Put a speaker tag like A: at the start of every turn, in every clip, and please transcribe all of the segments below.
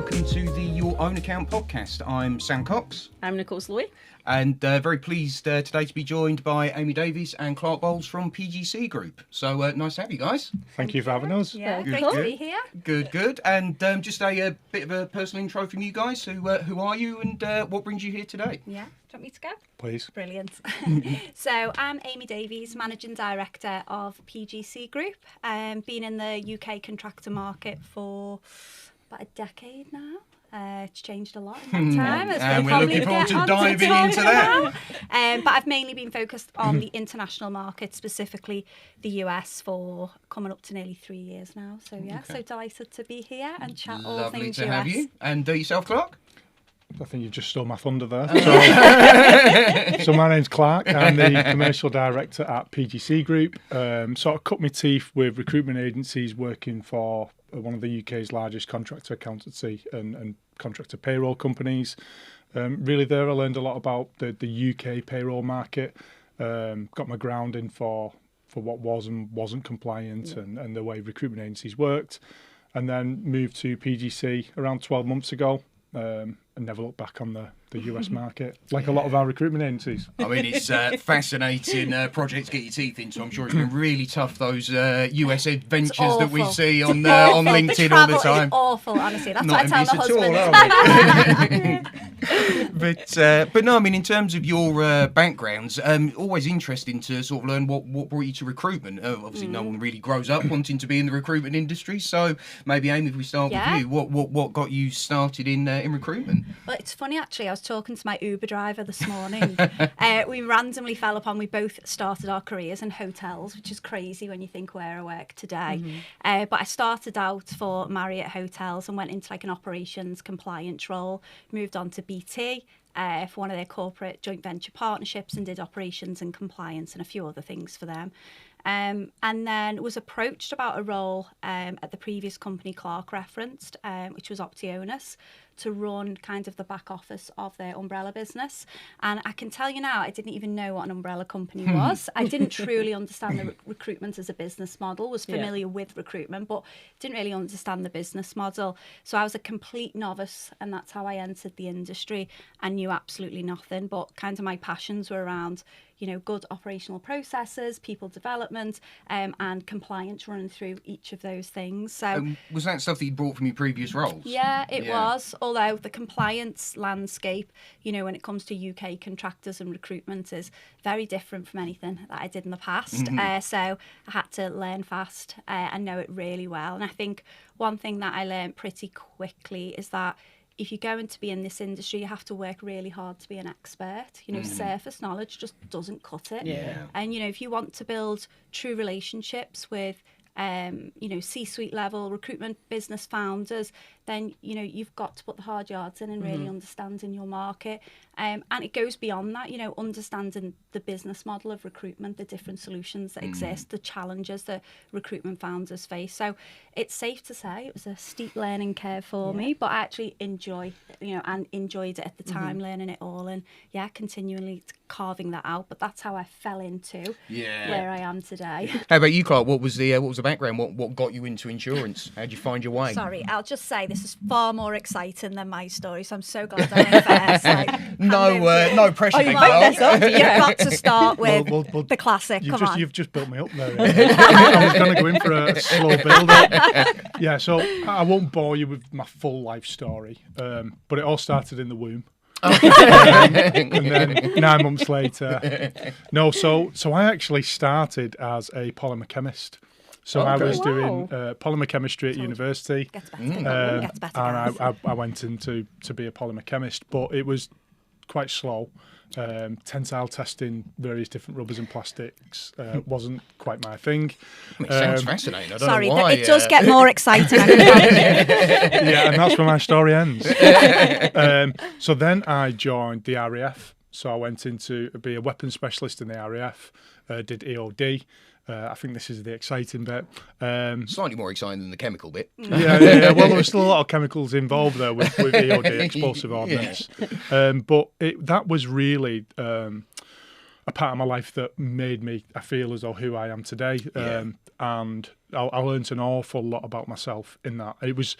A: welcome to the Your Own Account podcast. I'm Sam Cox.
B: I'm Nicole Sloy.
A: And very pleased today to be joined by Amy Davies and Clarke Bowles from PGC Group. So nice to have you guys.
C: Thank you for having us.
B: Yeah,
A: Good,
B: great
A: good.
B: to be here.
A: Good. And just a bit of a personal intro from you guys. Who are you and what brings you here today?
B: Yeah, do you want me to go?
C: Please.
B: Brilliant. So I'm Amy Davies, Managing Director of PGC Group. Been in the UK contractor market for about a decade now. It's changed a lot in that time.
A: And we're looking forward to diving into that.
B: But I've mainly been focused on the international market, specifically the US, for coming up to nearly 3 years now. So yeah, so delighted to be here and chat all
A: Lovely
B: things
A: to
B: US.
A: have you. And yourself, Clarke?
C: I think you've just stole my thunder there. So my name's Clarke. I'm the Commercial Director at PGC Group. Sort of cut my teeth with recruitment agencies working for one of the UK's largest contractor accountancy and contractor payroll companies. Really there I learned a lot about the UK payroll market, got my grounding for what was and wasn't compliant and the way recruitment agencies worked, and then moved to PGC around 12 months ago. And never look back on the US market, like a lot of our recruitment agencies.
A: I mean, it's fascinating project to get your teeth into. I'm sure it's been really tough, those US adventures that we see on LinkedIn all the time.
B: Is awful, honestly. That's
A: Not
B: what I tell
A: envious
B: my
A: at all, but no, I mean, in terms of your backgrounds, always interesting to sort of learn what brought you to recruitment. Obviously, no one really grows up wanting to be in the recruitment industry. So maybe, Amy, if we start with you, what got you started in recruitment?
B: Well, it's funny, actually. I was talking to my Uber driver this morning. We randomly fell upon, we both started our careers in hotels, which is crazy when you think where I work today. But I started out for Marriott Hotels and went into like an operations compliance role, moved on to BT for one of their corporate joint venture partnerships and did operations and compliance and a few other things for them. And then was approached about a role at the previous company Clarke referenced, which was Optionus, to run kind of the back office of their umbrella business. And I can tell you now, I didn't even know what an umbrella company was. I didn't truly understand the recruitment as a business model, was familiar with recruitment, but didn't really understand the business model. So I was a complete novice, and that's how I entered the industry. I knew absolutely nothing, but kind of my passions were around, you know, good operational processes, people development, and compliance running through each of those things. So
A: was that stuff that you brought from your previous roles?
B: Yeah, it was. Although the compliance landscape, you know, when it comes to UK contractors and recruitment is very different from anything that I did in the past. So I had to learn fast and know it really well. And I think one thing that I learned pretty quickly is that if you're going to be in this industry, you have to work really hard to be an expert. You know, surface knowledge just doesn't cut it.
A: Yeah.
B: And, you know, if you want to build true relationships with, you know, C-suite level recruitment business founders, then, you know, you've got to put the hard yards in and really understanding your market. And it goes beyond that, you know, understanding the business model of recruitment, the different solutions that exist, the challenges that recruitment founders face. So it's safe to say it was a steep learning curve for me, but I actually enjoyed it at the time, learning it all, and continually carving that out. But that's how I fell into where I am today.
A: How about you, Clarke? What was the background? What got you into insurance? How did you find your way?
B: Sorry, I'll just say this is far more exciting than my story, so I'm so glad I went first. Like,
A: no pressure.
B: You've got to start with the classic.
C: You've just built me up there. I was going to go in for a slow build-up. Yeah, so I won't bore you with my full life story, but it all started in the womb. And then 9 months later, so I actually started as a polymer chemist. So I was doing polymer chemistry at university,
B: and
C: I went into to be a polymer chemist, but it was quite slow. Tensile testing various different rubbers and plastics wasn't quite my thing.
A: It sounds fascinating. I don't know why.
B: It does get more exciting.
C: Yeah, and that's where my story ends. So then I joined the RAF. So I went into be a weapons specialist in the RAF, did EOD. I think this is the exciting bit.
A: Slightly more exciting than the chemical bit.
C: Yeah. Well, there was still a lot of chemicals involved there with EOD, explosive ordnance. But that was really a part of my life that made me, I feel, as though who I am today. And I learned an awful lot about myself in that. It was,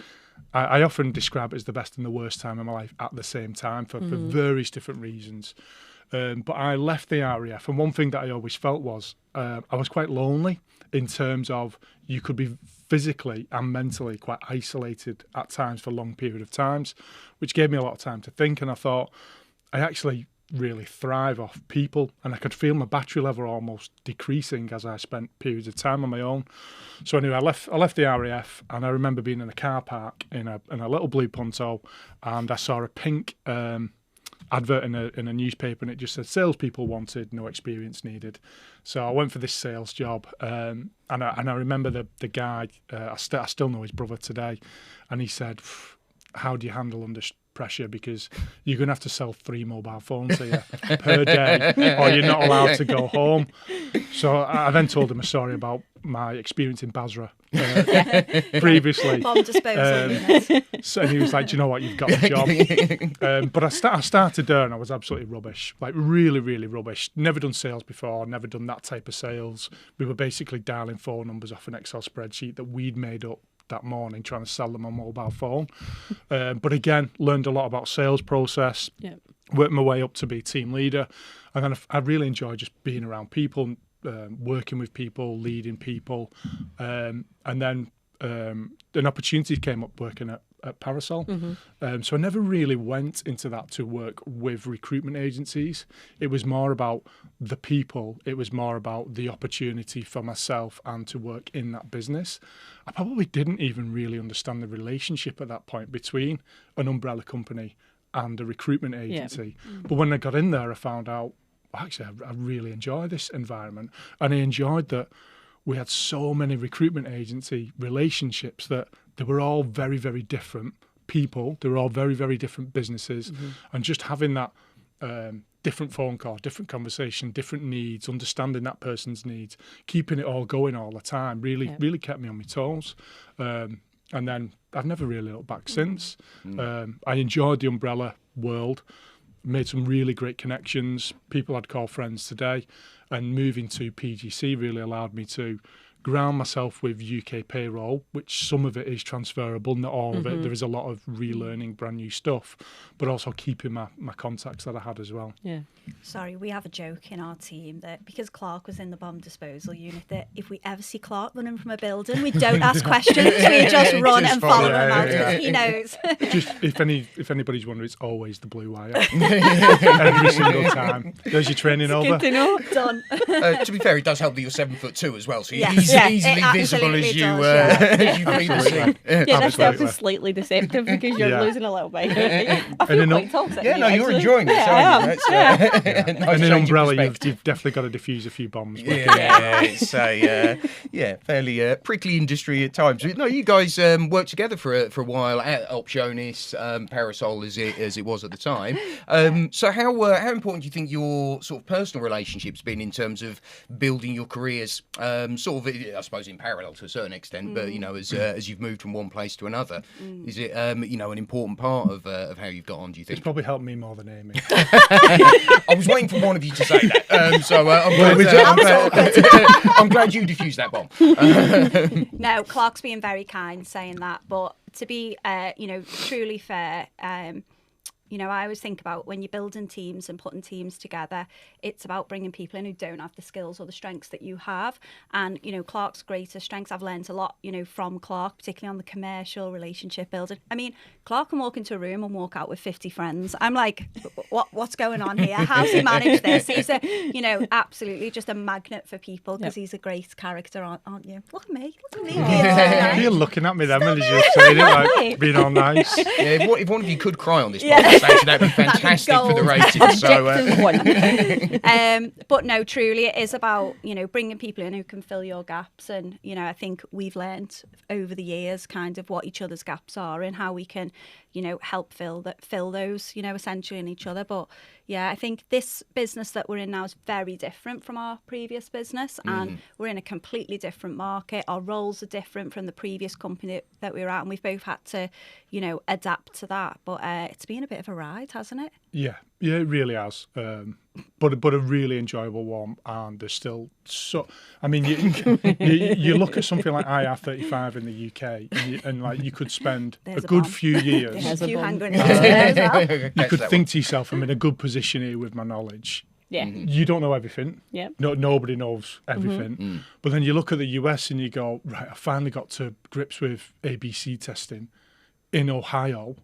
C: I often describe it as the best and the worst time of my life at the same time for various different reasons. But I left the RAF, and one thing that I always felt was I was quite lonely in terms of you could be physically and mentally quite isolated at times for a long period of times, which gave me a lot of time to think. And I thought, I actually really thrive off people, and I could feel my battery level almost decreasing as I spent periods of time on my own. So anyway, I left the RAF, and I remember being in a car park in a little blue Punto, and I saw a pink advert in a newspaper, and it just said salespeople wanted, no experience needed. So I went for this sales job, and I remember the guy. I still know his brother today, and he said, "How do you handle under pressure? Because you're going to have to sell 3 mobile phones here per day, or you're not allowed to go home." So I then told him a story about my experience in Basra previously.
B: Bomb disposal unit.
C: So, and he was like, "Do you know what? You've got the job." But I started there, and I was absolutely rubbish, like really, really rubbish. Never done sales before, never done that type of sales. We were basically dialing phone numbers off an Excel spreadsheet that we'd made up that morning, trying to sell them on mobile phone. But again, learned a lot about sales process, worked my way up to be team leader. And then I really enjoyed just being around people, working with people, leading people. And then an opportunity came up working at Parasol. So I never really went into that to work with recruitment agencies. It was more about the people. It was more about the opportunity for myself and to work in that business. I probably didn't even really understand the relationship at that point between an umbrella company and a recruitment agency. But when I got in there, I found out, actually, I really enjoy this environment. And I enjoyed that we had so many recruitment agency relationships that they were all very, very different people. They were all very, very different businesses. And just having that different phone call, different conversation, different needs, understanding that person's needs, keeping it all going all the time really kept me on my toes. And then I've never really looked back since. I enjoyed the umbrella world, made some really great connections, people I'd call friends today, and moving to PGC really allowed me to ground myself with UK payroll, which some of it is transferable, not all of it. There is a lot of relearning brand new stuff, but also keeping my contacts that I had as well.
B: Sorry, we have a joke in our team that because Clarke was in the bomb disposal unit, that if we ever see Clarke running from a building, we don't ask questions, we just run and follow him out because he knows.
C: Just if anybody's wondering, it's always the blue wire every single time. There's your training over.
B: Done.
A: To be fair, it does help that you're 7'2" as well, so you're
B: Yes.
A: easily visible as you
B: does,
A: as you leave the scene.
D: That stuff is slightly deceptive because you're losing a little bit. I feel quite toxic.
A: You're enjoying it.
C: And in umbrella, you've definitely got to defuse a few bombs.
A: It's a fairly prickly industry at times. No, you guys worked together for a while at Optionis, Parasol as it was at the time. So how important do you think your sort of personal relationship's been in terms of building your careers, sort of, I suppose, in parallel to a certain extent, but as you've moved from one place to another, is it an important part of how you've got on? Do you think?
C: It's probably helped me more than Amy.
A: I was waiting for one of you to say that, I'm glad you diffused that bomb.
B: No, Clarke's being very kind saying that, but to be, truly fair, I always think about when you're building teams and putting teams together, it's about bringing people in who don't have the skills or the strengths that you have. And, Clarke's greatest strengths, I've learned a lot, from Clarke, particularly on the commercial relationship building. I mean, Clarke can walk into a room and walk out with 50 friends. I'm like, what's going on here? How's he managed this? He's absolutely just a magnet for people because he's a great character, aren't you? Look at me.
C: You're looking at me then when you're just saying it, like being all nice.
A: If one of you could cry on this podcast, that'd be fantastic for the ratings.
B: But no, truly, it is about bringing people in who can fill your gaps, and I think we've learned over the years kind of what each other's gaps are and how we can help fill those essentially in each other. But yeah, I think this business that we're in now is very different from our previous business, and we're in a completely different market. Our roles are different from the previous company that we were at, and we've both had to adapt to that. But it's been a bit of of a ride, hasn't it?
C: Yeah, it really has. But a really enjoyable one, and there's still so. I mean, you look at something like IR35 in the UK, and like you could spend
B: There's
C: a
B: a
C: good
B: bomb.
C: few years.
B: There's a few
D: bomb.
B: hanging in there as well.
C: You could think to yourself, I'm in a good position here with my knowledge.
D: Yeah.
C: You don't know everything.
D: Yeah.
C: Nobody knows everything. But then you look at the US and you go, right, I finally got to grips with ABC testing in Ohio.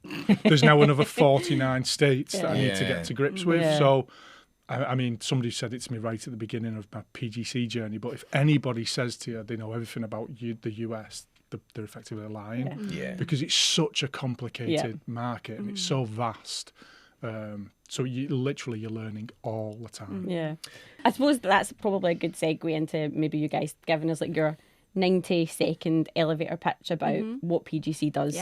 C: There's now another 49 states that I need to get to grips with.
D: Yeah.
C: So, I mean, somebody said it to me right at the beginning of my PGC journey, but if anybody says to you they know everything about the US, they're effectively lying.
A: Yeah.
C: Because it's such a complicated market and it's so vast. So you're learning all the time.
D: Yeah. I suppose that's probably a good segue into maybe you guys giving us like your 90-second elevator pitch about what PGC does,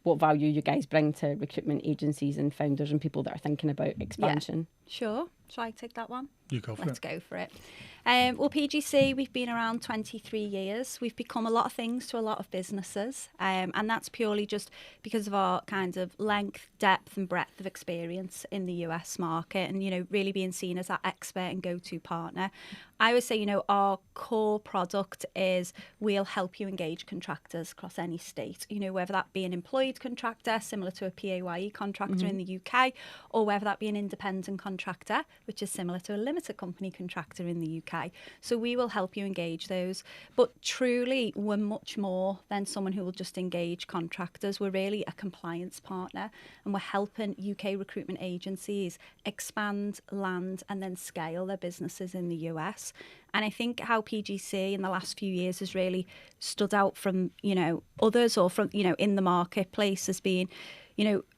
D: what value you guys bring to recruitment agencies and founders and people that are thinking about expansion.
B: Sure. Shall I take that one?
C: You go for
B: Let's
C: it.
B: go for it. Well, PGC, we've been around 23 years. We've become a lot of things to a lot of businesses, and that's purely just because of our kind of length, depth and breadth of experience in the US market and, really being seen as that expert and go-to partner. I would say, our core product is we'll help you engage contractors across any state, whether that be an employed contractor, similar to a PAYE contractor in the UK, or whether that be an independent contractor, which is similar to a limited company contractor in the UK. So we will help you engage those. But truly, we're much more than someone who will just engage contractors. We're really a compliance partner, and we're helping UK recruitment agencies expand, land, and then scale their businesses in the US. And I think how PGC in the last few years has really stood out from, others or from, in the marketplace as being,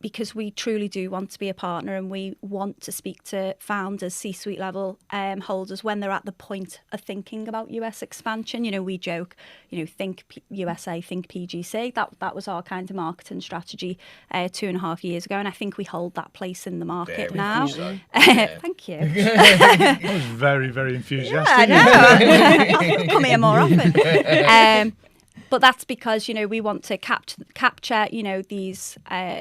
B: because we truly do want to be a partner and we want to speak to founders, C-suite level holders when they're at the point of thinking about US expansion. We joke, think USA, think PGC. That was our kind of marketing strategy 2.5 years ago. And I think we hold that place in the market
A: Very
B: now.
A: much so.
B: Thank you.
C: That was very, very enthusiastic.
B: I know. Come here more often. But that's because, we want to capture, these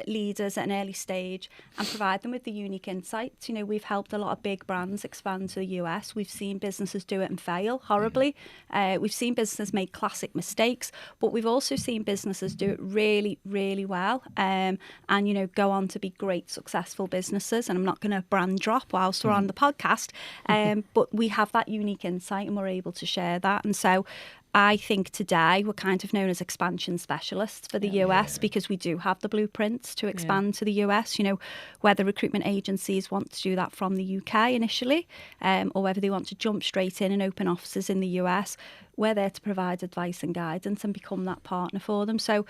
B: leaders at an early stage and provide them with the unique insights. We've helped a lot of big brands expand to the US. We've seen businesses do it and fail horribly. We've seen businesses make classic mistakes, but we've also seen businesses do it really, really well and, go on to be great, successful businesses. And I'm not going to brand drop whilst we're on the podcast, but we have that unique insight and we're able to share that. And so I think today we're kind of known as expansion specialists for the US because we do have the blueprints to expand to the US, whether recruitment agencies want to do that from the UK initially or whether they want to jump straight in and open offices in the US. We're there to provide advice and guidance and become that partner for them. So,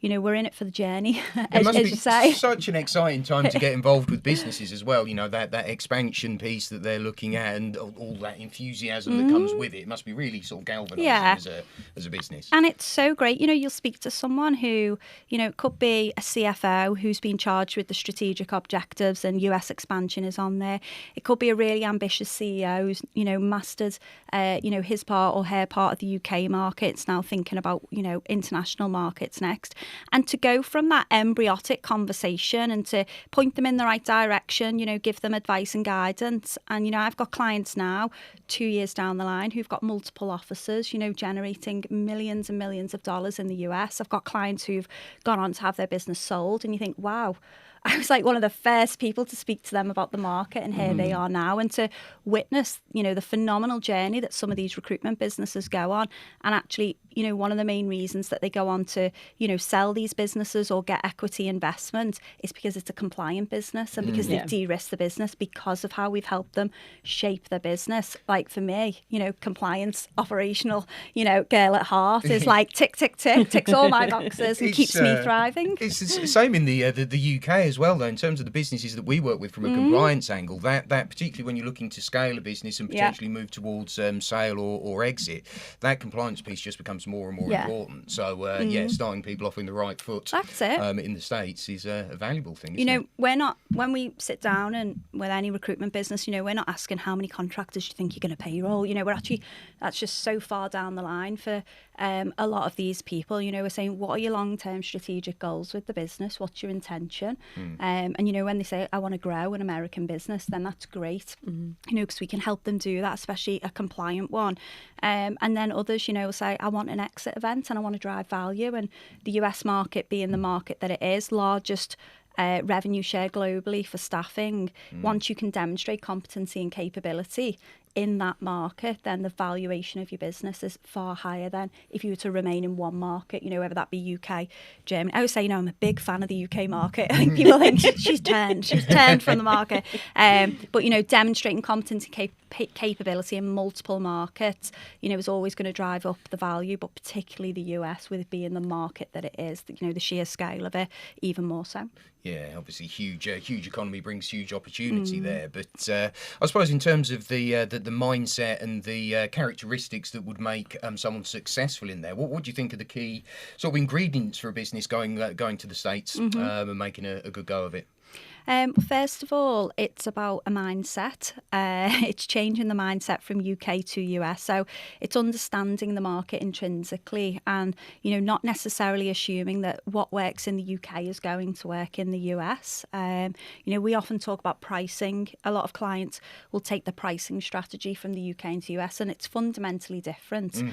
B: we're in it for the journey, as you say.
A: Such an exciting time to get involved with businesses as well. That expansion piece that they're looking at and all that enthusiasm that comes with it must be really sort of galvanising as a business.
B: And it's so great. You'll speak to someone who, it could be a CFO who's been charged with the strategic objectives and US expansion is on there. It could be a really ambitious CEO who's, mastered, his part or her part of the UK markets, now thinking about, international markets next. And to go from that embryotic conversation and to point them in the right direction, give them advice and guidance. And, I've got clients now, 2 years down the line, who've got multiple offices, generating millions and millions of dollars in the US. I've got clients who've gone on to have their business sold. And you think, wow, I was like one of the first people to speak to them about the market, and here they are now. And to witness, the phenomenal journey that some of these recruitment businesses go on. And actually, one of the main reasons that they go on to, sell these businesses or get equity investment is because it's a compliant business and because they've de-risked the business because of how we've helped them shape their business. Like for me, compliance, operational, girl at heart is like tick, tick, tick, ticks all my boxes and keeps me thriving.
A: It's the same in the UK as well, though, in terms of the businesses that we work with from a compliance angle. That particularly when you're looking to scale a business and potentially move towards sale or exit, that compliance piece just becomes more and more important. So starting people off in the right foot.
B: That's it.
A: In the States is a valuable thing.
B: We're not, when we sit down and with any recruitment business, we're not asking how many contractors you think you're going to payroll. We're actually, that's just so far down the line for a lot of these people, you know, are saying, what are your long-term strategic goals with the business? What's your intention? And, you know, when they say, I want to grow an American business, then that's great, you know, because we can help them do that, especially a compliant one. And then others, you know, will say, I want an exit event and I want to drive value. And the US market being the market that it is, largest revenue share globally for staffing, once you can demonstrate competency and capability in that market, then the valuation of your business is far higher than if you were to remain in one market, you know, whether that be UK, Germany. I would say, you know, I'm a big fan of the UK market. I think people think she's turned from the market. But, you know, demonstrating competency, capability in multiple markets, you know, is always going to drive up the value, but particularly the US, with it being the market that it is, you know, the sheer scale of it, even more so.
A: Yeah, obviously huge economy brings huge opportunity there. But I suppose in terms of the mindset and the characteristics that would make someone successful in there, what do you think are the key sort of ingredients for a business going to the States and making a good go of it?
B: First of all, it's about a mindset. It's changing the mindset from UK to US. So it's understanding the market intrinsically and, you know, not necessarily assuming that what works in the UK is going to work in the US. You know, we often talk about pricing. A lot of clients will take the pricing strategy from the UK into the US, and it's fundamentally different.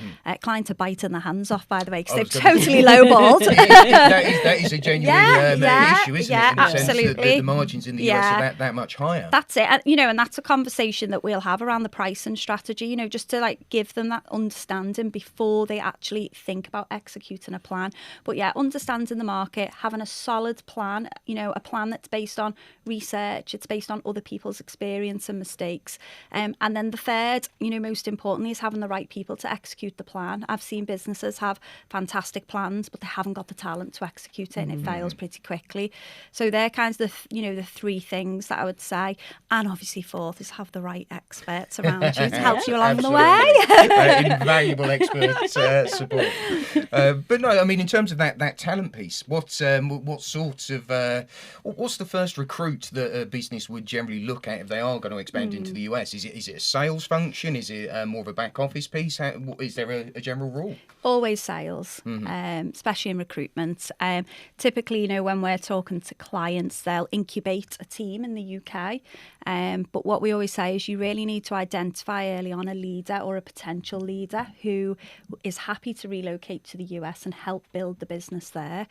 B: Clients are biting their hands off, by the way, because they've totally lowballed.
A: that is a genuine issue, isn't it? In the
B: absolutely.
A: sense that the margins in the US are that much higher.
B: That's it. And, you know, and that's a conversation that we'll have around the pricing strategy, you know, just to like give them that understanding before they actually think about executing a plan. But yeah, understanding the market, having a solid plan, you know, a plan that's based on research, it's based on other people's experience and mistakes. And then the third, you know, most importantly, is having the right people to execute the plan. I've seen businesses have fantastic plans, but they haven't got the talent to execute it, and it fails pretty quickly. So they're kind of the, you know, the three things that I would say. And obviously fourth is have the right experts around you to help you along the way.
A: Invaluable expert support. But no, I mean, in terms of that talent piece, what sort of what's the first recruit that a business would generally look at if they are going to expand into the US? Is it a sales function? Is it more of a back office piece? Is there a general rule?
B: Always sales, especially in recruitment. Typically, you know, when we're talking to clients, they'll incubate a team in the UK. But what we always say is you really need to identify early on a leader or a potential leader who is happy to relocate to the US and help build the business there.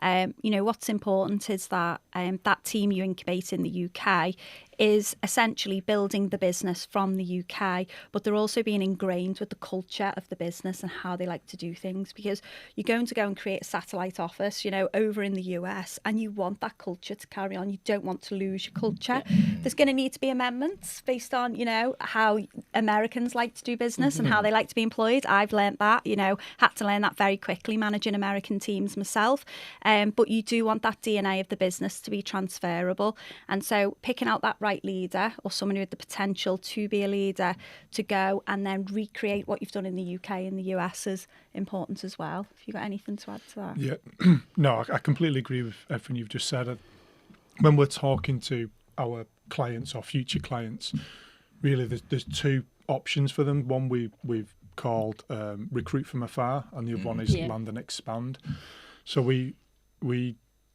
B: You know, what's important is that that team you incubate in the UK is essentially building the business from the UK, but they're also being ingrained with the culture of the business and how they like to do things, because you're going to go and create a satellite office, you know, over in the US, and you want that culture to carry on. You don't want to lose your culture. There's going to need to be amendments based on, you know, how Americans like to do business and how they like to be employed. I've learnt that, you know, had to learn that very quickly managing American teams myself. But you do want that DNA of the business to be transferable. And so picking out that right leader or someone with the potential to be a leader to go and then recreate what you've done in the UK and the US is important as well. Have you got anything to add to that?
C: Yeah, no, I completely agree with everything you've just said. When we're talking to our clients or future clients, really there's two options for them. One we've called recruit from afar, and the other one is land and expand. So we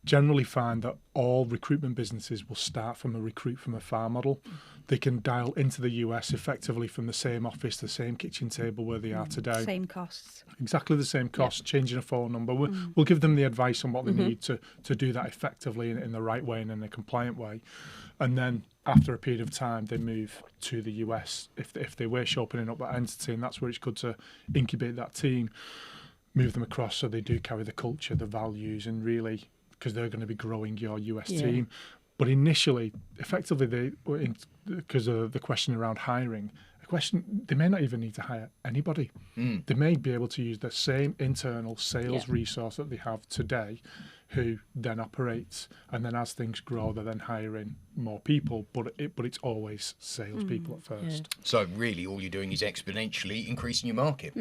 C: generally find that all recruitment businesses will start from a recruit from afar model. They can dial into the US effectively from the same office, the same kitchen table where they are today.
B: Same costs.
C: Exactly the same cost, changing a phone number. We'll give them the advice on what they need to do that effectively in the right way and in a compliant way. And then after a period of time, they move to the US if they wish, opening up that entity. And that's where it's good to incubate that team, move them across so they do carry the culture, the values, and really, because they're going to be growing your US team. But initially, effectively, because of the question around hiring, they may not even need to hire anybody. They may be able to use the same internal sales resource that they have today, who then operates, and then as things grow, they're then hiring more people. But it's always salespeople at first.
A: So really, all you're doing is exponentially increasing your market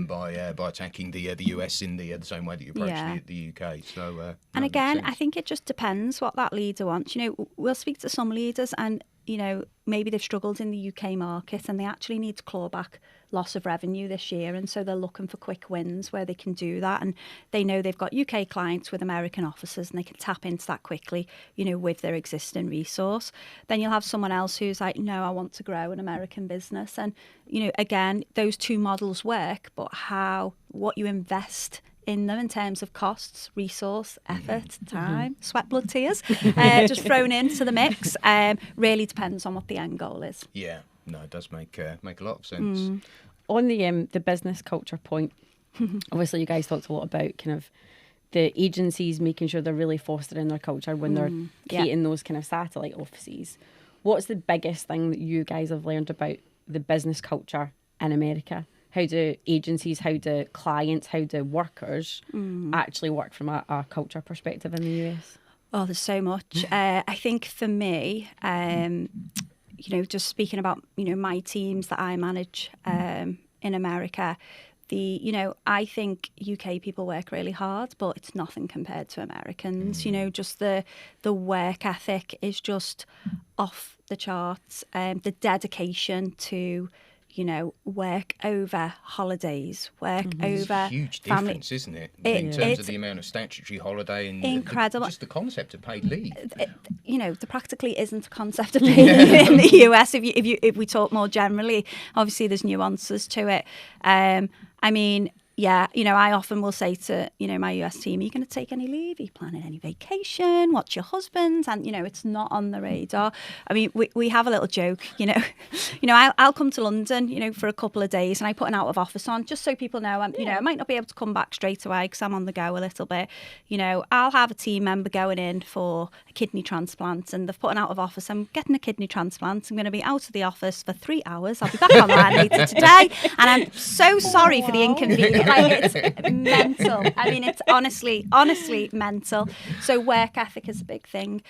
A: by attacking the US in the same way that you approach the UK. So
B: and again, I think it just depends what that leader wants. You know, we'll speak to some leaders and you know, maybe they've struggled in the UK market and they actually need to claw back loss of revenue this year. And so they're looking for quick wins where they can do that. And they know they've got UK clients with American offices and they can tap into that quickly, you know, with their existing resource. Then you'll have someone else who's like, no, I want to grow an American business. And, you know, again, those two models work, but what you invest in them in terms of costs, resource, effort, time, sweat, blood, tears, just thrown into the mix, really depends on what the end goal is.
A: Yeah, no, it does make a lot of sense.
D: On the business culture point, obviously you guys talked a lot about kind of the agencies making sure they're really fostering their culture when they're creating those kind of satellite offices. What's the biggest thing that you guys have learned about the business culture in America? How do agencies, how do clients, how do workers actually work from a culture perspective in the US?
B: Oh, there's so much. I think for me, you know, just speaking about, you know, my teams that I manage in America, you know, I think UK people work really hard, but it's nothing compared to Americans. You know, just the work ethic is just off the charts. The dedication to, you know, work over holidays, work over
A: It's a huge
B: family.
A: difference, isn't it? In terms of the amount of statutory holiday and
B: incredible.
A: just the concept of paid leave.
B: You know, there practically isn't a concept of paid leave in the US. If we talk more generally, obviously there's nuances to it. I mean, yeah, you know, I often will say to, you know, my US team, are you going to take any leave? Are you planning any vacation? What's your husband? And, you know, it's not on the radar. I mean, we have a little joke, you know, I'll come to London, you know, for a couple of days and I put an out of office on just so people know, you know, I might not be able to come back straight away because I'm on the go a little bit. You know, I'll have a team member going in for a kidney transplant and they've put an out of office. I'm getting a kidney transplant. I'm going to be out of the office for 3 hours. I'll be back online later today. And I'm so sorry for the inconvenience. Like, it's mental. I mean, it's honestly mental. So work ethic is a big thing.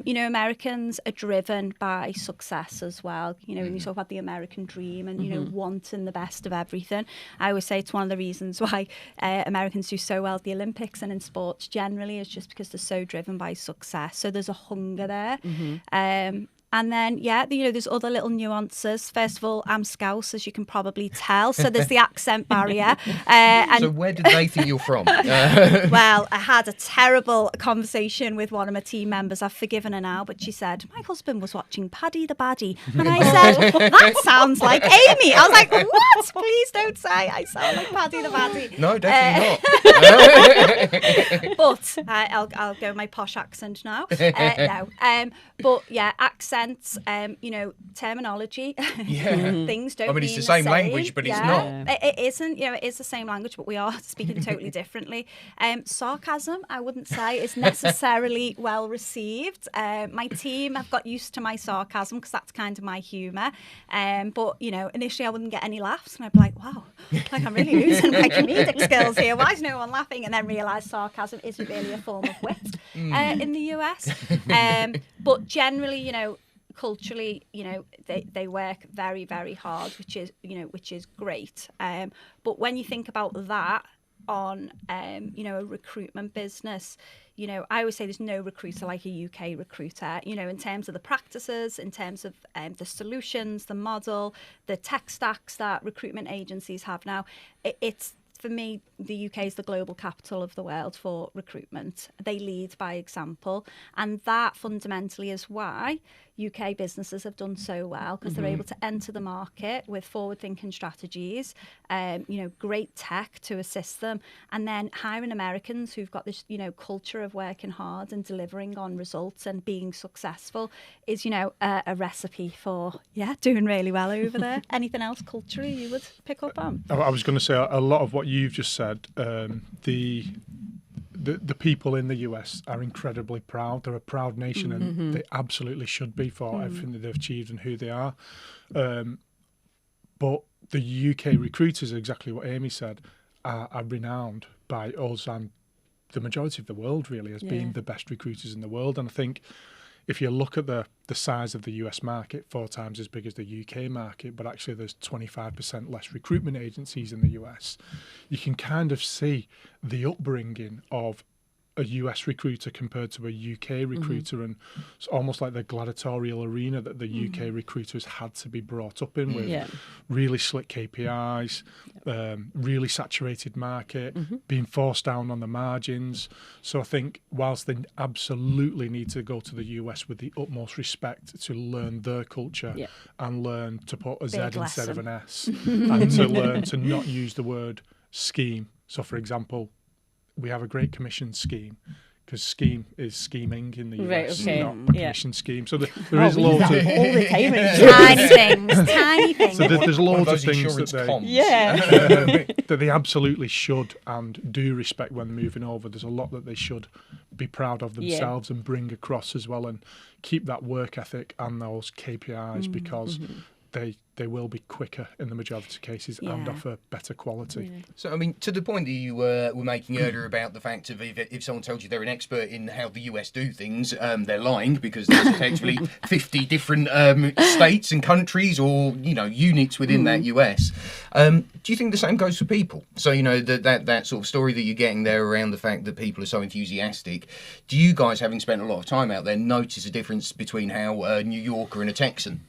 B: You know, Americans are driven by success as well. You know, when you talk about the American dream and, you know, wanting the best of everything. I always say it's one of the reasons why Americans do so well at the Olympics and in sports generally is just because they're so driven by success. So there's a hunger there. And then, yeah, you know, there's other little nuances. First of all, I'm Scouse, as you can probably tell. So there's the accent barrier. And
A: So where did they think you're from?
B: well, I had a terrible conversation with one of my team members. I've forgiven her now, but she said, my husband was watching Paddy the Baddy. And I said, that sounds like Amy. I was like, what? Please don't say I sound like Paddy the Baddy.
A: No, definitely not.
B: But I'll go my posh accent now. No. But yeah, accents, you know, terminology.
A: Yeah.
B: Things don't
A: I mean, it's
B: mean
A: the same language, but it's not.
B: It isn't, you know, it is the same language, but we are speaking totally differently. Sarcasm, I wouldn't say, is necessarily well received. My team have got used to my sarcasm because that's kind of my humour. But, you know, initially I wouldn't get any laughs and I'd be like, wow, like I'm really losing my comedic skills here. Why is no one laughing? And then realise sarcasm isn't really a form of wit in the US. But generally, you know, culturally, you know, they work very, very hard, which is great. But when you think about that on, you know, a recruitment business, you know, I always say there's no recruiter like a UK recruiter, you know, in terms of the practices, in terms of the solutions, the model, the tech stacks that recruitment agencies have now. It's, for me, the UK is the global capital of the world for recruitment. They lead by example. And that fundamentally is why UK businesses have done so well, because they're able to enter the market with forward-thinking strategies, you know, great tech to assist them, and then hiring Americans who've got this, you know, culture of working hard and delivering on results and being successful is, you know, a recipe for, doing really well over there. Anything else culturally you would pick up on?
C: I was going to say a lot of what you've just said. The people in the US are incredibly proud. They're a proud nation, and they absolutely should be for everything that they've achieved and who they are. But the UK recruiters, exactly what Amy said, are renowned by us and the majority of the world, really, as being the best recruiters in the world. And I think if you look at the size of the US market, 4 times as big as the UK market, but actually there's 25% less recruitment agencies in the US, you can kind of see the upbringing of a US recruiter compared to a UK recruiter, and it's almost like the gladiatorial arena that the UK recruiters had to be brought up in with really slick KPIs, really saturated market, being forced down on the margins. So I think whilst they absolutely need to go to the US with the utmost respect to learn their culture and learn to put a Z instead of an S, and to learn to not use the word scheme. So for example, we have a great commission scheme, because scheme is scheming in the US, not a commission scheme. So there is loads of
D: all the time.
B: Tiny things.
C: So there's loads of things that that they absolutely should and do respect when moving over. There's a lot that they should be proud of themselves and bring across as well, and keep that work ethic and those KPIs, because they will be quicker in the majority of cases and offer better quality.
A: So, I mean, to the point that you were making earlier about the fact of if someone tells you they're an expert in how the US do things, they're lying, because there's potentially 50 different states and countries, or, units within that US. Do you think the same goes for people? So, that sort of story that you're getting there around the fact that people are so enthusiastic, do you guys, having spent a lot of time out there, notice a difference between how a New Yorker and a Texan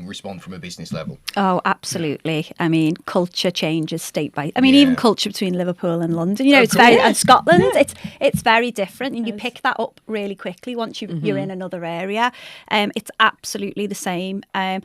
A: respond from a business level?
B: Oh, absolutely. I mean, culture changes state by. I mean, even culture between Liverpool and London. It's very, and Scotland. It's very different, and you pick that up really quickly once you're in another area. It's absolutely the same. And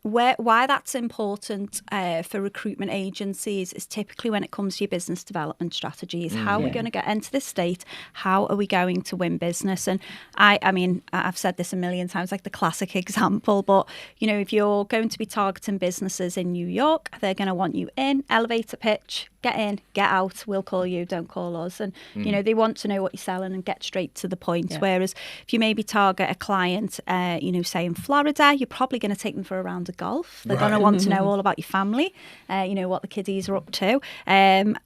B: why that's important for recruitment agencies is typically when it comes to your business development strategies. How are we going to get into this state? How are we going to win business? And I mean, I've said this a million times, like the classic example, but if you're going to be targeting businesses in New York, they're going to want you in, elevator pitch, get in, get out, we'll call you, don't call us. And, they want to know what you're selling and get straight to the point. Whereas if you maybe target a client, say in Florida, you're probably going to take them for a round of golf. They're going to want to know all about your family, what the kiddies are up to. And,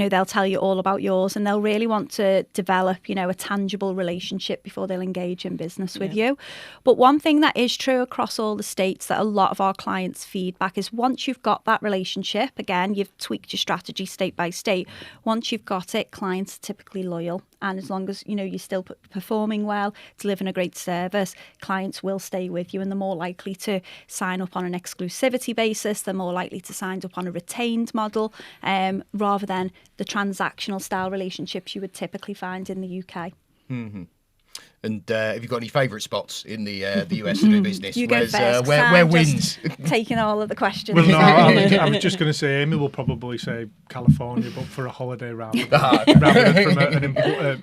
B: they'll tell you all about yours, and they'll really want to develop, a tangible relationship before they'll engage in business with you. But one thing that is true across all the states that a lot of our clients' feedback is, once you've got that relationship, again, you've tweaked your strategy state by state. Once you've got it, clients are typically loyal. And as long as, you're still performing well, delivering a great service, clients will stay with you, and they're more likely to sign up on an exclusivity basis. They're more likely to sign up on a retained model, rather than the transactional style relationships you would typically find in the UK.
A: Mm-hmm. And have you got any favourite spots in the US to do business?
B: You go first,
A: where wins?
B: Taking all of the questions.
C: Well, no, I was just going to say, Amy will probably say California, but for a holiday rather than from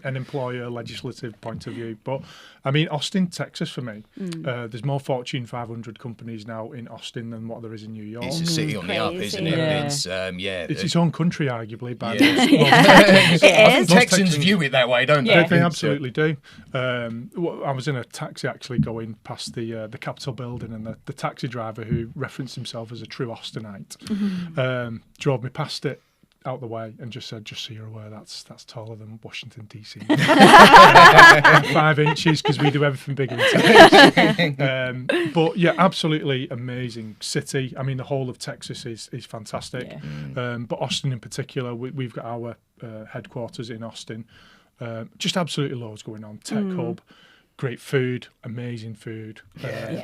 C: an employer legislative point of view. But I mean, Austin, Texas for me. There's more Fortune 500 companies now in Austin than what there is in New York.
A: It's a city on the up, isn't it? It's
C: its own country, arguably. By
B: it is.
A: Texans view it that way, don't they?
C: They absolutely do. I was in a taxi actually going past the Capitol building, and the taxi driver, who referenced himself as a true Austinite, drove me past it out the way and just said, just so you're aware, that's taller than Washington DC. 5 inches, because we do everything bigger in Texas. But yeah, absolutely amazing city. I mean, the whole of Texas is fantastic. But Austin in particular, we've got our headquarters in Austin. Just absolutely loads going on. Tech hub, great food, amazing food,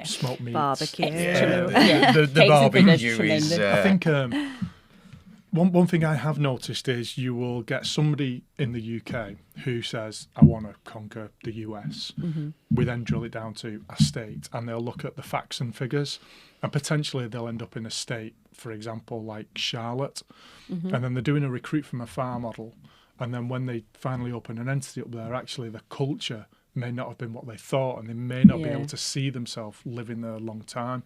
C: smoked meats,
B: barbecue.
A: The barbecue is.
C: I think one thing I have noticed is you will get somebody in the UK who says, I want to conquer the US. We then drill it down to a state, and they'll look at the facts and figures, and potentially they'll end up in a state, for example, like Charlotte, and then they're doing a recruit from afar model. And then when they finally open an entity up there, actually the culture may not have been what they thought, and they may not be able to see themselves living there long term.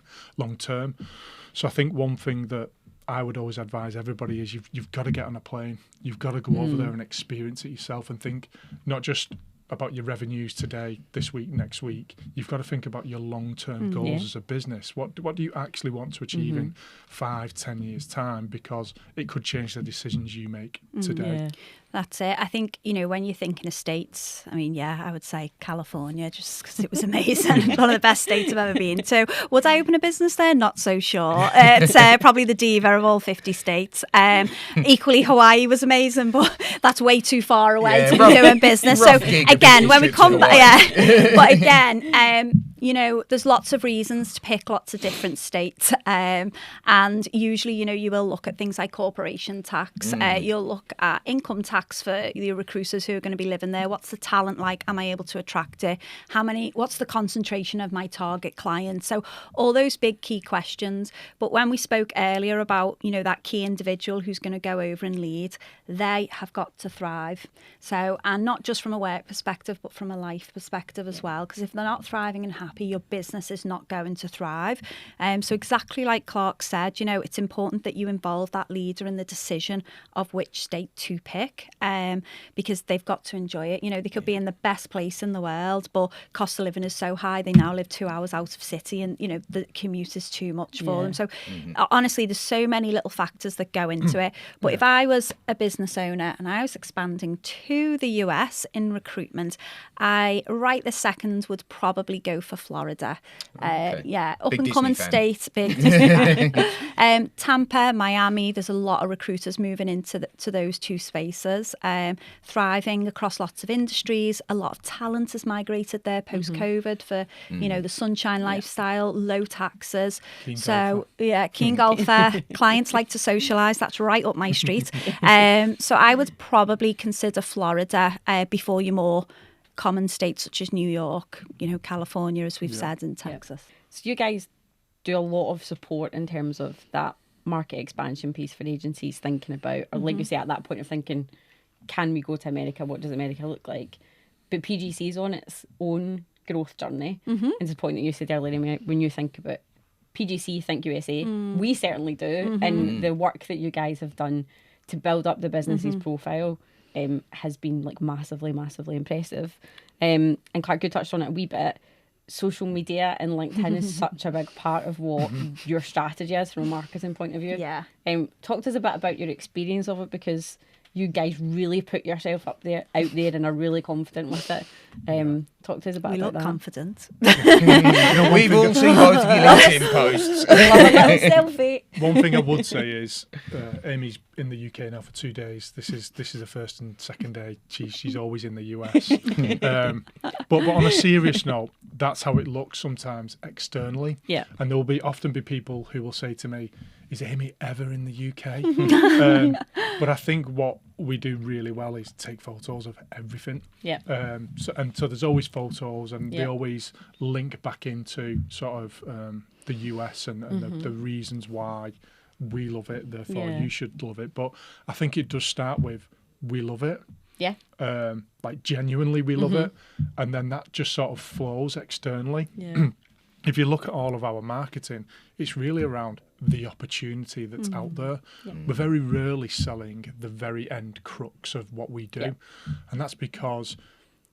C: So I think one thing that I would always advise everybody is you've got to get on a plane. You've got to go over there and experience it yourself, and think not just about your revenues today, this week, next week. You've got to think about your long-term goals as a business. What do you actually want to achieve in 5-10 years time, because it could change the decisions you make today.
D: Yeah.
B: That's it. I think, when you're thinking of states, I mean, I would say California, just because it was amazing. One of the best states I've ever been to. Would I open a business there? Not so sure. It's probably the diva of all 50 states. Equally, Hawaii was amazing, but that's way too far away to be doing business. So again, when we come back, but again, there's lots of reasons to pick lots of different states. And usually, you will look at things like corporation tax. You'll look at income tax for the recruiters who are going to be living there. What's the talent like? Am I able to attract it? What's the concentration of my target clients? So all those big key questions. But when we spoke earlier about, that key individual who's going to go over and lead, they have got to thrive. So, and not just from a work perspective, but from a life perspective as well. Because if they're not thriving and happy, your business is not going to thrive. So exactly like Clarke said, it's important that you involve that leader in the decision of which state to pick. Because they've got to enjoy it. They could be in the best place in the world, but cost of living is so high, they now live 2 hours out of city, and the commute is too much for them. So honestly, there's so many little factors that go into it. But if I was a business owner and I was expanding to the US in recruitment, I right this second would probably go for Florida. Up
A: Big
B: and coming
A: Disney fan.
B: State, big Disney fan. Tampa, Miami, there's a lot of recruiters moving into to those two spaces. Thriving across lots of industries. A lot of talent has migrated there post-COVID for, the sunshine lifestyle, low taxes.
C: Keen
B: golfer. Clients like to socialise. That's right up my street. So I would probably consider Florida before your more common states such as New York, California, as we've said, and Texas.
D: So you guys do a lot of support in terms of that market expansion piece for agencies thinking about, or like you say, at that point of thinking, can we go to America? What does America look like? But PGC is on its own growth journey. And to the point that you said earlier, when you think about PGC, think USA. We certainly do. And the work that you guys have done to build up the business's profile has been like massively, massively impressive. And Clarke, you touched on it a wee bit. Social media and LinkedIn is such a big part of what your strategy is from a marketing point of view.
B: Yeah.
D: Talk to us a bit about your experience of it, because you guys really put yourself out there and are really confident with it. Talk to us about
B: We
D: that.
B: look confident.
A: We've all seen both of your LinkedIn posts.
D: Selfie.
C: One thing I would say is Amy's in the UK now for 2 days. This is the first and second day. She's always in the US. But on a serious note, that's how it looks sometimes externally.
D: Yeah.
C: And there will often be people who will say to me, "Is Amy ever in the UK?" But I think what we do really well is take photos of everything.
D: Yeah.
C: So there's always photos, and they always link back into sort of the US and the reasons why we love it, therefore you should love it. But I think it does start with we love it.
D: Yeah.
C: Like genuinely we love it. And then that just sort of flows externally.
D: Yeah.
C: If you look at all of our marketing, it's really around the opportunity that's out there.
D: Yeah.
C: We're very rarely selling the very end crux of what we do.
D: Yeah.
C: And that's because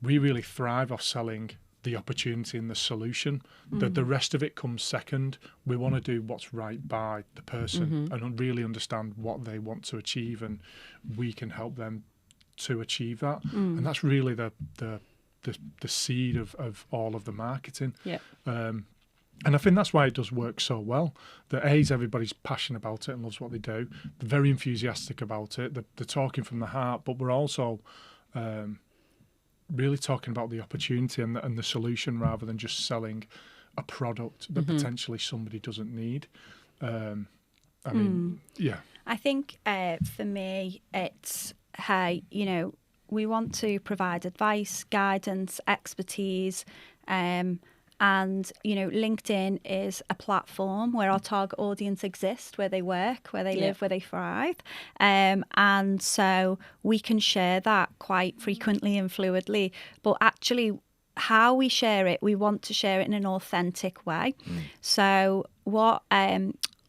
C: we really thrive off selling the opportunity and the solution. The rest of it comes second. We want to do what's right by the person and really understand what they want to achieve, and we can help them to achieve that. And that's really the seed of all of the marketing.
D: Yeah.
C: And I think that's why it does work so well. That everybody's passionate about it and loves what they do. They're very enthusiastic about it. They're talking from the heart, but we're also really talking about the opportunity and the solution, rather than just selling a product that potentially somebody doesn't need. I mean, yeah.
B: I think for me, it's, hey, we want to provide advice, guidance, expertise, and, LinkedIn is a platform where our target audience exists, where they work, where they live, where they thrive. And so we can share that quite frequently and fluidly. But actually, how we share it, we want to share it in an authentic way. So what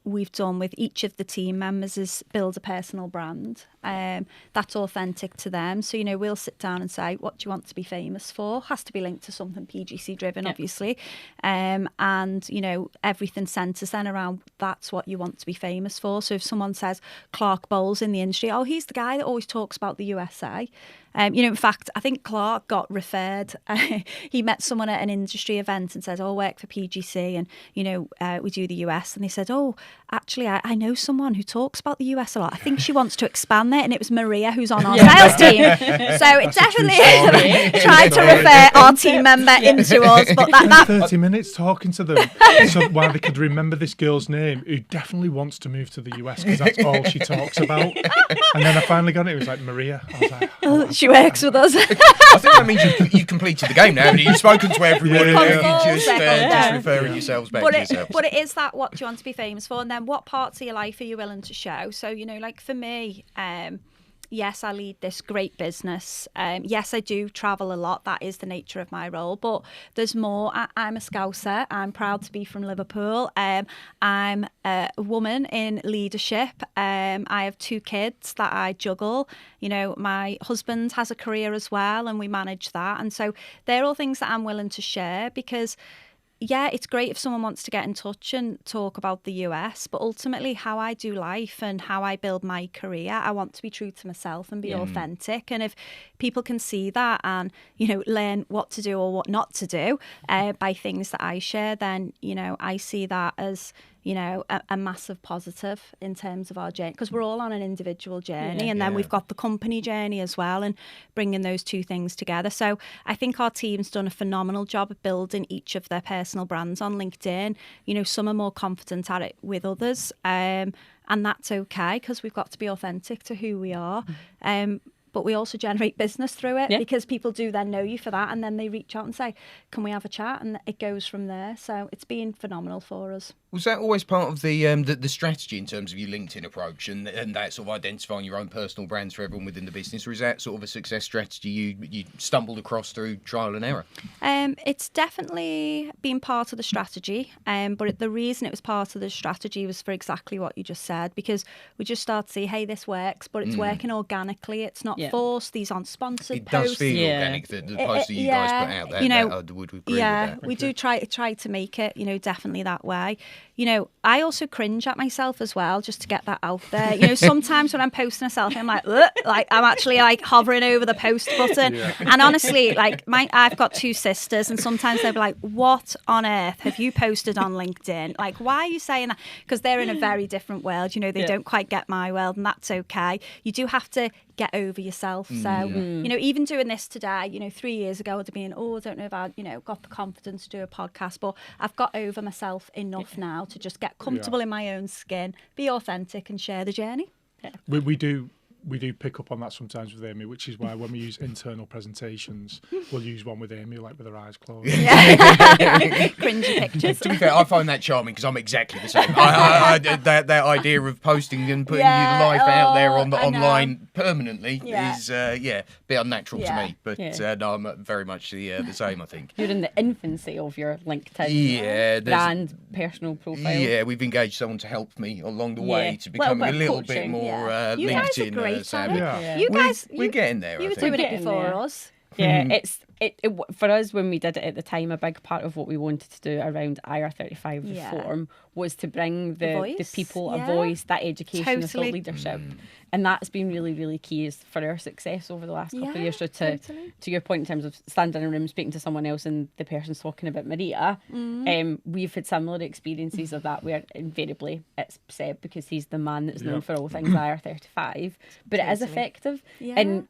B: we've done with each of the team members is build a personal brand that's authentic to them. So, you know, we'll sit down and say, what do you want to be famous for? Has to be linked to something PGC driven, obviously. And, you know, everything centres then around that's what you want to be famous for. So if someone says Clarke bowls in the industry, oh, he's the guy that always talks about the USA. You know, in fact, I think Clarke got referred. He met someone at an industry event and said, oh, I work for PGC and, you know, we do the US. And they said, oh, actually, I know someone who talks about the US a lot. I think she wants to expand there. And it was Maria, who's on our sales team. So it definitely tried to refer our team member into us. But that
C: 30 minutes talking to them so while they could remember this girl's name who definitely wants to move to the US because that's all she talks about. And then I finally got it. It was like, Maria. I was like, oh,
B: she works with us.
A: I think that means you've completed the game now. You've spoken to everyone and you're just referring yourselves back to yourselves.
B: But it is that, what do you want to be famous for? And then what parts of your life are you willing to show? So, you know, like for me, yes, I lead this great business. Yes, I do travel a lot. That is the nature of my role. But there's more. I'm a Scouser. I'm proud to be from Liverpool. I'm a woman in leadership. I have 2 kids that I juggle. You know, my husband has a career as well, and we manage that. And so they're all things that I'm willing to share because, yeah, it's great if someone wants to get in touch and talk about the US, but ultimately how I do life and how I build my career, I want to be true to myself and be authentic. And if people can see that and, you know, learn what to do or what not to do by things that I share, then, you know, I see that as, you know, a massive positive in terms of our journey, because we're all on an individual journey, and then we've got the company journey as well, and bringing those 2 things together. So I think our team's done a phenomenal job of building each of their personal brands on LinkedIn. You know, some are more confident at it with others, and that's okay because we've got to be authentic to who we are. But we also generate business through it because people do then know you for that, and then they reach out and say, can we have a chat? And it goes from there. So it's been phenomenal for us.
A: Was that always part of the strategy in terms of your LinkedIn approach and that sort of identifying your own personal brands for everyone within the business, or is that sort of a success strategy you stumbled across through trial and error?
B: It's definitely been part of the strategy, but the reason it was part of the strategy was for exactly what you just said, because we just started to see, hey, this works, but it's working organically. It's not forced. These aren't sponsored posts.
A: It does feel organic, the posts that you guys put out there.
B: You know,
A: I would agree with that.
B: We do try to make it, you know, definitely that way. You know, I also cringe at myself as well, just to get that out there. You know, sometimes when I'm posting a selfie, I'm like, ugh, like I'm actually like hovering over the post button. And honestly, like I've got 2 sisters, and sometimes they'll be like, what on earth have you posted on LinkedIn? Like, why are you saying that? Because they're in a very different world. You know, they don't quite get my world, and that's okay. You do have to get over yourself. So, you know, even doing this today, you know, 3 years ago, I'd have been, I don't know if I, you know, got the confidence to do a podcast, but I've got over myself enough now to just get comfortable in my own skin, be authentic and share the journey.
C: We do pick up on that sometimes with Amy, which is why when we use internal presentations, we'll use one with Amy, like with her eyes closed.
B: Cringy pictures.
A: To be fair, I find that charming because I'm exactly the same. That idea of posting and putting your life out there on the online permanently is a bit unnatural to me. But no, I'm very much the same, I think.
D: You're in the infancy of your LinkedIn brand personal profile.
A: Yeah, we've engaged someone to help me along the way to become a little bit more LinkedIn.
B: You guys,
A: we're getting there.
B: You were doing it before us.
D: Yeah, it for us when we did it at the time, a big part of what we wanted to do around IR35 reform was to bring the people a voice, that education, the thought leadership. And that's been really, really key for our success over the last couple of years. So to your point in terms of standing in a room, speaking to someone else and the person's talking about Maria, we've had similar experiences of that where invariably it's Seb because he's the man that's known for all things IR35. But it is effective. Yeah. And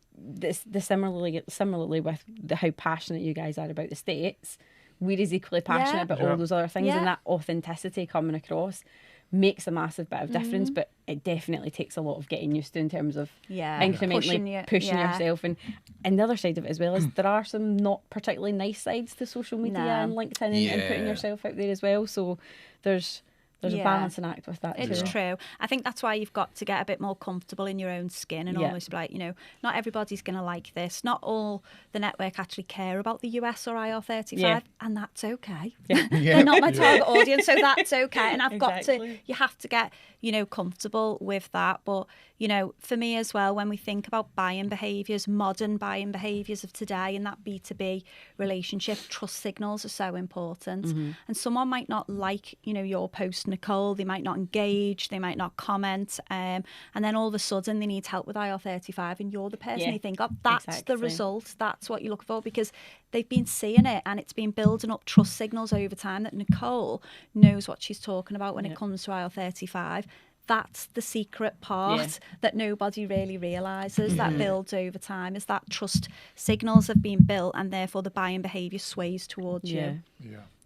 D: similarly with how passionate you guys are about the States, we're as equally passionate about all those other things, and that authenticity coming across makes a massive bit of difference, but it definitely takes a lot of getting used to in terms of incrementally pushing yourself. And the other side of it as well is there are some not particularly nice sides to social media and LinkedIn and putting yourself out there as well. So there's There's a balancing act with that.
B: It's true. I think that's why you've got to get a bit more comfortable in your own skin and almost be like, you know, not everybody's going to like this. Not all the network actually care about the US or IR35, and that's okay. They're not my target audience, so that's okay. And I've got to, you have to get, you know, comfortable with that. But, you know, for me as well, when we think about buying behaviours, modern buying behaviours of today and that B2B relationship, trust signals are so important. And someone might not like, you know, your post, Nicole, they might not engage, they might not comment, and then all of a sudden they need help with IR35 and you're the person they think, oh, that's the result, that's what you look for, because they've been seeing it and it's been building up trust signals over time that Nicole knows what she's talking about when it comes to IR35. That's the secret part that nobody really realises that builds over time, is that trust signals have been built and therefore the buying behaviour sways towards you.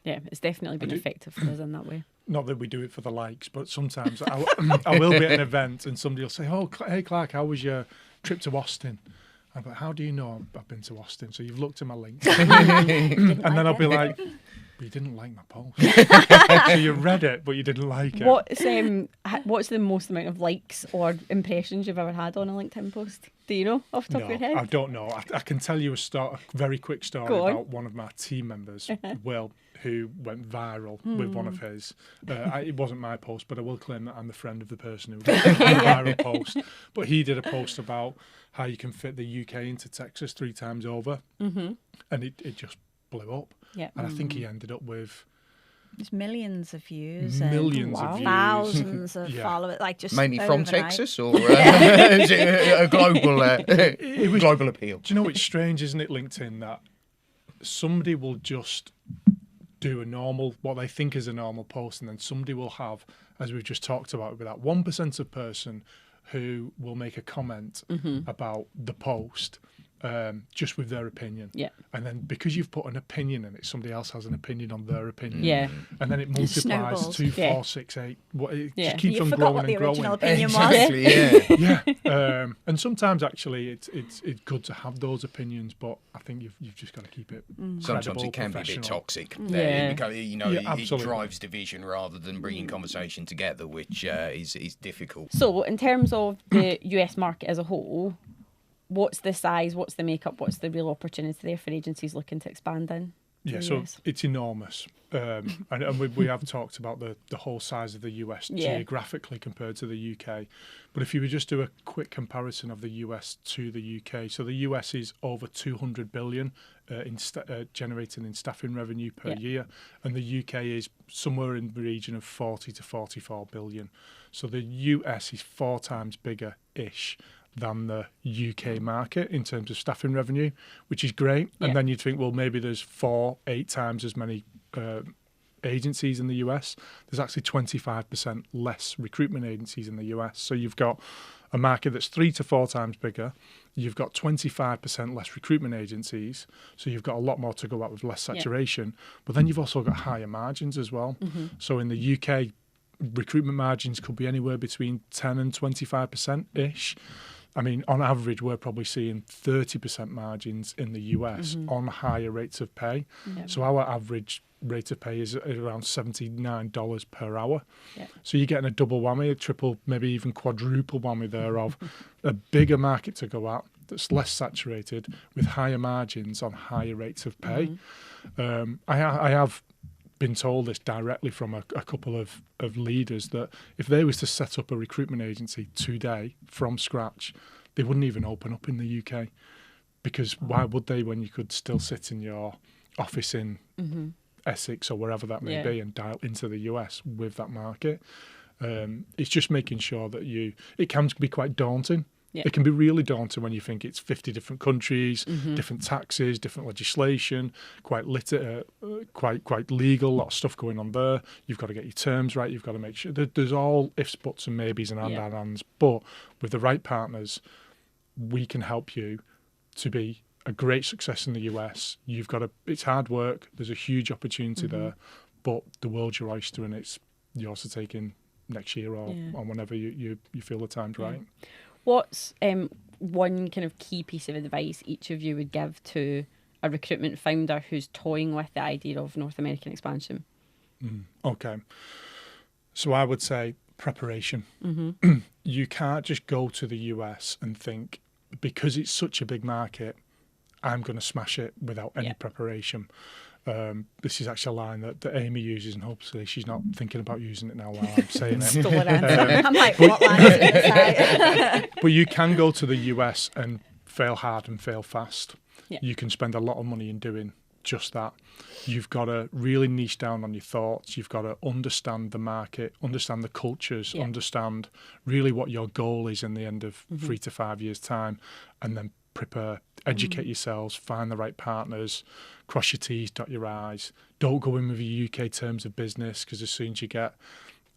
D: Yeah, it's definitely been effective for us in that way.
C: Not that we do it for the likes, but sometimes I will be at an event and somebody will say, oh, hey, Clarke, how was your trip to Austin? I'm like, how do you know I've been to Austin? So you've looked at my links. And then I'll be like, but you didn't like my post. So you read it, but you didn't like it.
D: What's the most amount of likes or impressions you've ever had on a LinkedIn post? Do you know off the top of your head?
C: I don't know. I can tell you a very quick story about one of my team members, Will, who went viral with one of his. It wasn't my post, but I will claim that I'm the friend of the person who did the viral post. But he did a post about how you can fit the UK into Texas 3 times over. And it just blew up. And I think he ended up with...
B: There's millions of views.
C: Millions of views.
B: Thousands of followers. Like just
A: mainly from
B: overnight.
A: Texas, or is it a global, global appeal?
C: Do you know, it's strange, isn't it, LinkedIn, that somebody will just do a normal, what they think is a normal post, and then somebody will have, as we've just talked about, with that 1% of person who will make a comment about the post just with their opinion. And then because you've put an opinion in it, somebody else has an opinion on their opinion. And then it multiplies 2, 4, 6, 8. It just keeps on growing and growing.
B: Original opinion
A: Exactly,
C: And sometimes actually it's good to have those opinions, but I think you've just got to keep it
A: sometimes it can be a bit toxic. It drives division rather than bringing conversation together, which is difficult.
D: So in terms of the US market as a whole, what's the size, what's the makeup, what's the real opportunity there for agencies looking to expand in?
C: So it's enormous. And we have talked about the whole size of the US geographically compared to the UK. But if you would just do a quick comparison of the US to the UK, so the US is over 200 billion generating in staffing revenue per year, and the UK is somewhere in the region of 40 to 44 billion. So the US is 4 times bigger-ish than the UK market in terms of staffing revenue, which is great. And then you'd think, well, maybe there's 8 times as many agencies in the US. There's actually 25% less recruitment agencies in the US. So you've got a market that's 3 to 4 times bigger. You've got 25% less recruitment agencies. So you've got a lot more to go at with less saturation. But then you've also got higher margins as well. So in the UK, recruitment margins could be anywhere between 10 and 25%-ish. I mean, on average, we're probably seeing 30% margins in the US on higher rates of pay. So our average rate of pay is around $79 per hour. So you're getting a double whammy, a triple, maybe even quadruple whammy there of a bigger market to go at that's less saturated with higher margins on higher rates of pay. I have been told this directly from a couple of leaders that if they was to set up a recruitment agency today from scratch, they wouldn't even open up in the UK, because why would they when you could still sit in your office in Essex or wherever that may be and dial into the US with that market. It's just making sure that it can be quite daunting. It can be really daunting when you think it's 50 different countries, different taxes, different legislation, quite legal, a lot of stuff going on there. You've got to get your terms right. You've got to make sure that there's all ifs, buts and maybes and ands. But with the right partners, we can help you to be a great success in the US. It's hard work. There's a huge opportunity there, but the world's your oyster and it's yours to take in next year or whenever you feel the time's right.
D: What's one kind of key piece of advice each of you would give to a recruitment founder who's toying with the idea of North American expansion?
C: Okay. So I would say preparation. You can't just go to the US and think, because it's such a big market, I'm going to smash it without any preparation. This is actually a line that Amy uses, and hopefully she's not thinking about using it now while I'm saying it.
B: I'm like, what line is it going to say?
C: But you can go to the US and fail hard and fail fast.
D: Yeah.
C: You can spend a lot of money in doing just that. You've got to really niche down on your thoughts. You've got to understand the market, understand the cultures, understand really what your goal is in the end of 3 to 5 years' time, and then prepare, educate yourselves, find the right partners, cross your T's, dot your I's. Don't go in with your UK terms of business, because as soon as you get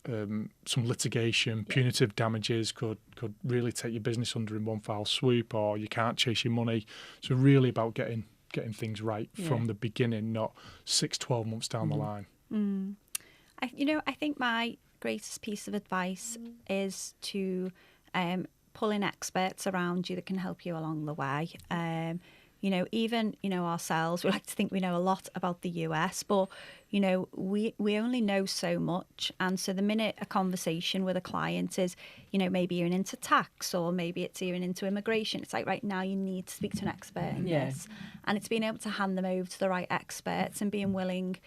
C: some litigation, punitive damages could really take your business under in one foul swoop, or you can't chase your money. So really about getting things right from the beginning, not 6-12 months down the line.
B: I think my greatest piece of advice is to pull in experts around you that can help you along the way. Even ourselves, we like to think we know a lot about the US, but we only know so much. And so the minute a conversation with a client is, maybe you're into tax, or maybe it's even into immigration, it's like, right now you need to speak to an expert in this. And it's being able to hand them over to the right experts and being willing,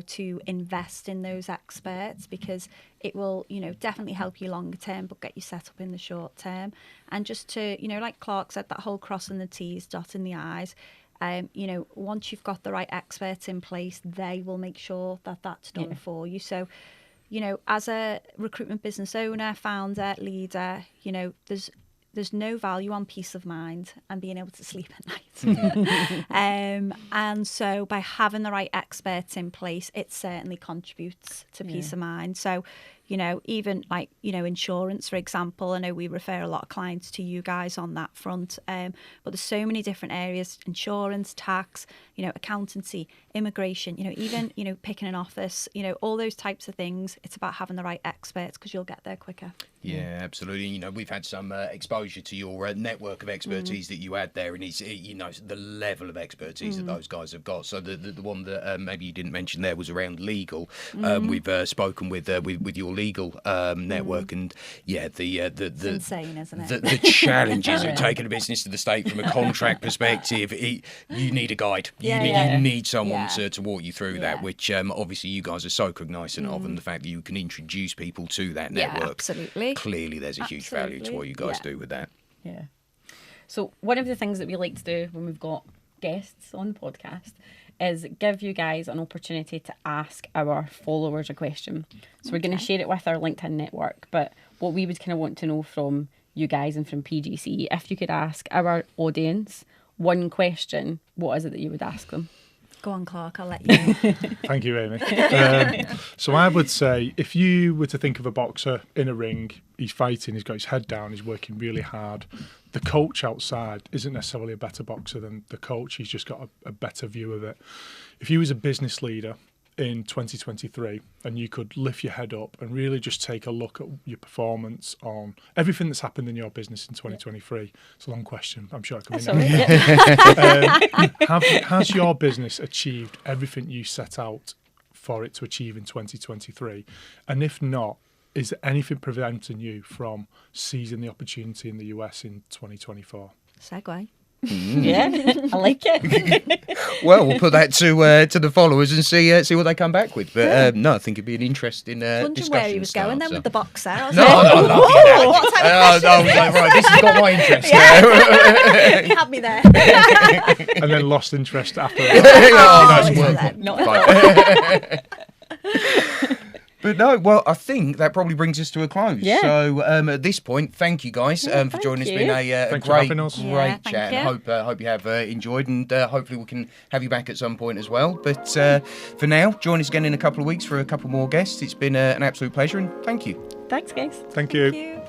B: to invest in those experts, because it will, definitely help you longer term, but get you set up in the short term. And just to, like Clarke said, that whole crossing the T's, dotting the I's, once you've got the right experts in place, they will make sure that that's done for you. So, as a recruitment business owner, founder, leader, there's no value on peace of mind and being able to sleep at night. And so by having the right experts in place, it certainly contributes to peace of mind. So, even like, insurance, for example, I know we refer a lot of clients to you guys on that front, but there's so many different areas: insurance, tax, accountancy, immigration, even, picking an office, all those types of things. It's about having the right experts, because you'll get there quicker.
A: Yeah, absolutely. We've had some exposure to your network of expertise that you had there, and it's, the level of expertise that those guys have got. So the one that maybe you didn't mention there was around legal. We've spoken with your legal network, and it's
B: insane, isn't it?
A: The challenges of taking a business to the state from a contract perspective. You need a guide. You need someone to walk you through that, which obviously you guys are so cognizant of, and the fact that you can introduce people to that network.
B: Yeah, absolutely.
A: Clearly, there's a huge value to what you guys do with that.
D: Yeah. So one of the things that we like to do when we've got guests on the podcast is give you guys an opportunity to ask our followers a question. So we're going to share it with our LinkedIn network, but what we would kind of want to know from you guys and from PGC, if you could ask our audience one question, what is it that you would ask them?
B: Go on, Clarke, I'll let you know.
C: Thank you, Amy. So I would say, if you were to think of a boxer in a ring, he's fighting, he's got his head down, he's working really hard. The coach outside isn't necessarily a better boxer than the coach. He's just got a better view of it. If you was a business leader in 2023 and you could lift your head up and really just take a look at your performance on everything that's happened in your business in 2023, it's a long question, I'm sure it could be has your business achieved everything you set out for it to achieve in 2023? And if not, is there anything preventing you from seizing the opportunity in the US in 2024?
B: Segue.
D: Yeah, I like it.
A: Well, we'll put that to the followers and see what they come back with. But no, I think it'd be an interesting discussion.
B: Where he was going then with the boxer. I was
A: No, right, this has got my interest.
B: You had me there.
C: And then lost interest after
A: that. But no, well, I think that probably brings us to a close.
D: Yeah.
A: So at this point, thank you guys for joining us. It's been a great chat. And hope you have enjoyed, and hopefully we can have you back at some point as well. But for now, join us again in a couple of weeks for a couple more guests. It's been an absolute pleasure, and thank you.
D: Thanks, guys.
C: Thank you.
B: Thank you.